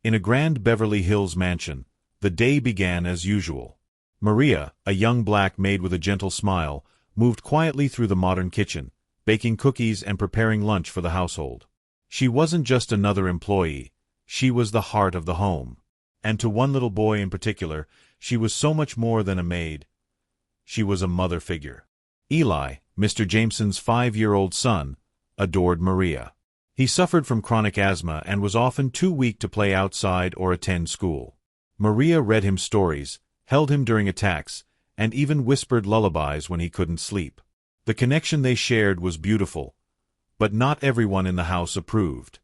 In a grand Beverly Hills mansion, the day began as usual. Maria, a young black maid with a gentle smile, moved quietly through the modern kitchen, baking cookies and preparing lunch for the household. She wasn't just another employee, she was the heart of the home. And to one little boy in particular, she was so much more than a maid. She was a mother figure. Eli, Mr. Jameson's 5-year-old son, adored Maria. He suffered from chronic asthma and was often too weak to play outside or attend school. Maria read him stories, held him during attacks, and even whispered lullabies when he couldn't sleep. The connection they shared was beautiful, but not everyone in the house approved.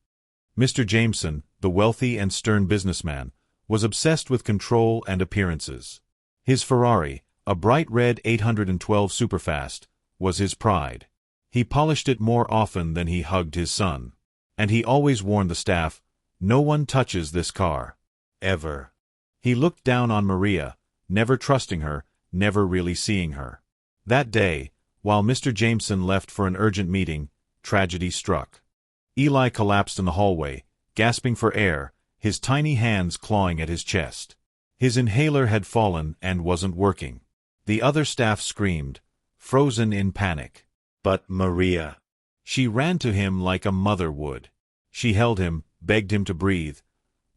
Mr. Jameson, the wealthy and stern businessman, was obsessed with control and appearances. His Ferrari, a bright red 812 Superfast, was his pride. He polished it more often than he hugged his son. And he always warned the staff, "No one touches this car. Ever." He looked down on Maria, never trusting her, never really seeing her. That day, while Mr. Jameson left for an urgent meeting, tragedy struck. Eli collapsed in the hallway, gasping for air, his tiny hands clawing at his chest. His inhaler had fallen and wasn't working. The other staff screamed, frozen in panic. But Maria. She ran to him like a mother would. She held him, begged him to breathe.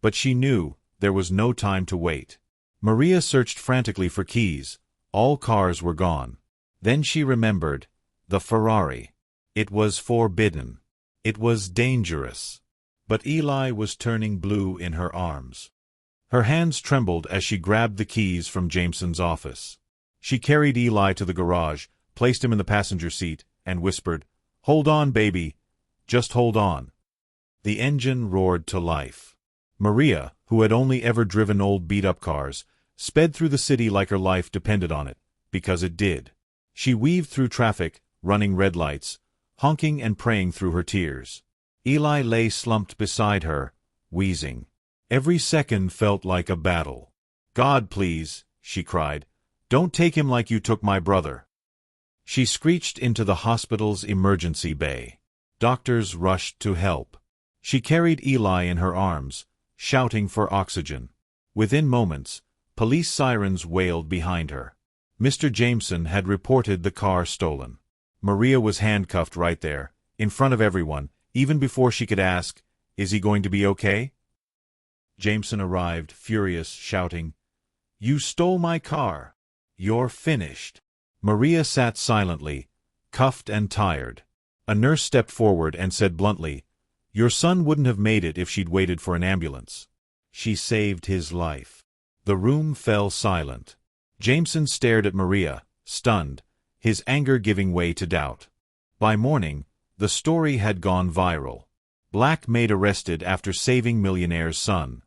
But she knew there was no time to wait. Maria searched frantically for keys. All cars were gone. Then she remembered. The Ferrari. It was forbidden. It was dangerous. But Eli was turning blue in her arms. Her hands trembled as she grabbed the keys from Jameson's office. She carried Eli to the garage, placed him in the passenger seat, and whispered, "Hold on, baby. Just hold on." The engine roared to life. Maria, who had only ever driven old beat-up cars, sped through the city like her life depended on it, because it did. She weaved through traffic, running red lights, honking and praying through her tears. Eli lay slumped beside her, wheezing. Every second felt like a battle. "God, please," she cried, "don't take him like you took my brother." She screeched into the hospital's emergency bay. Doctors rushed to help. She carried Eli in her arms, shouting for oxygen. Within moments, police sirens wailed behind her. Mr. Jameson had reported the car stolen. Maria was handcuffed right there, in front of everyone, even before she could ask, "Is he going to be okay?" Jameson arrived, furious, shouting, "You stole my car. You're finished." Maria sat silently, cuffed and tired. A nurse stepped forward and said bluntly, "Your son wouldn't have made it if she'd waited for an ambulance. She saved his life." The room fell silent. Jameson stared at Maria, stunned, his anger giving way to doubt. By morning, the story had gone viral. Black maid arrested after saving millionaire's son.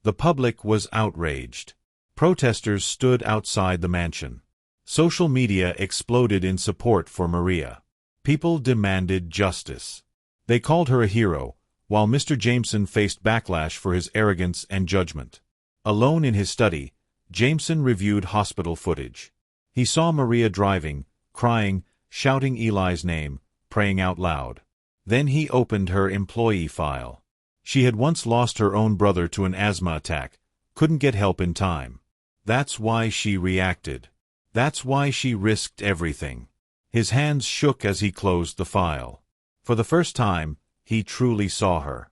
The public was outraged. Protesters stood outside the mansion. Social media exploded in support for Maria. People demanded justice. They called her a hero, while Mr. Jameson faced backlash for his arrogance and judgment. Alone in his study, Jameson reviewed hospital footage. He saw Maria driving, crying, shouting Eli's name, praying out loud. Then he opened her employee file. She had once lost her own brother to an asthma attack, couldn't get help in time. That's why she reacted. That's why she risked everything. His hands shook as he closed the file. For the first time, he truly saw her.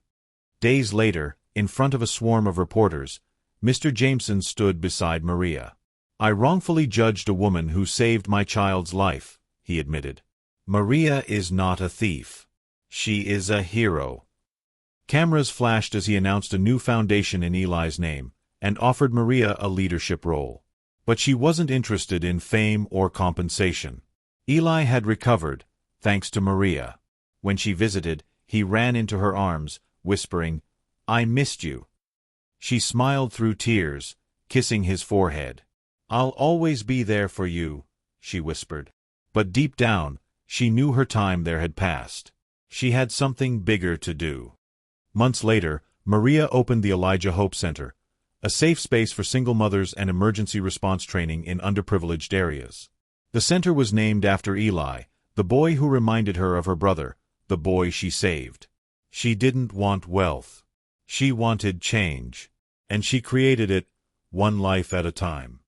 Days later, in front of a swarm of reporters, Mr. Jameson stood beside Maria. "I wrongfully judged a woman who saved my child's life," he admitted. "Maria is not a thief. She is a hero." Cameras flashed as he announced a new foundation in Eli's name, and offered Maria a leadership role. But she wasn't interested in fame or compensation. Eli had recovered, thanks to Maria. When she visited, he ran into her arms, whispering, "I missed you." She smiled through tears, kissing his forehead. "I'll always be there for you," she whispered. But deep down, she knew her time there had passed. She had something bigger to do. Months later, Maria opened the Elijah Hope Center, a safe space for single mothers and emergency response training in underprivileged areas. The center was named after Eli, the boy who reminded her of her brother, the boy she saved. She didn't want wealth. She wanted change. And she created it, one life at a time.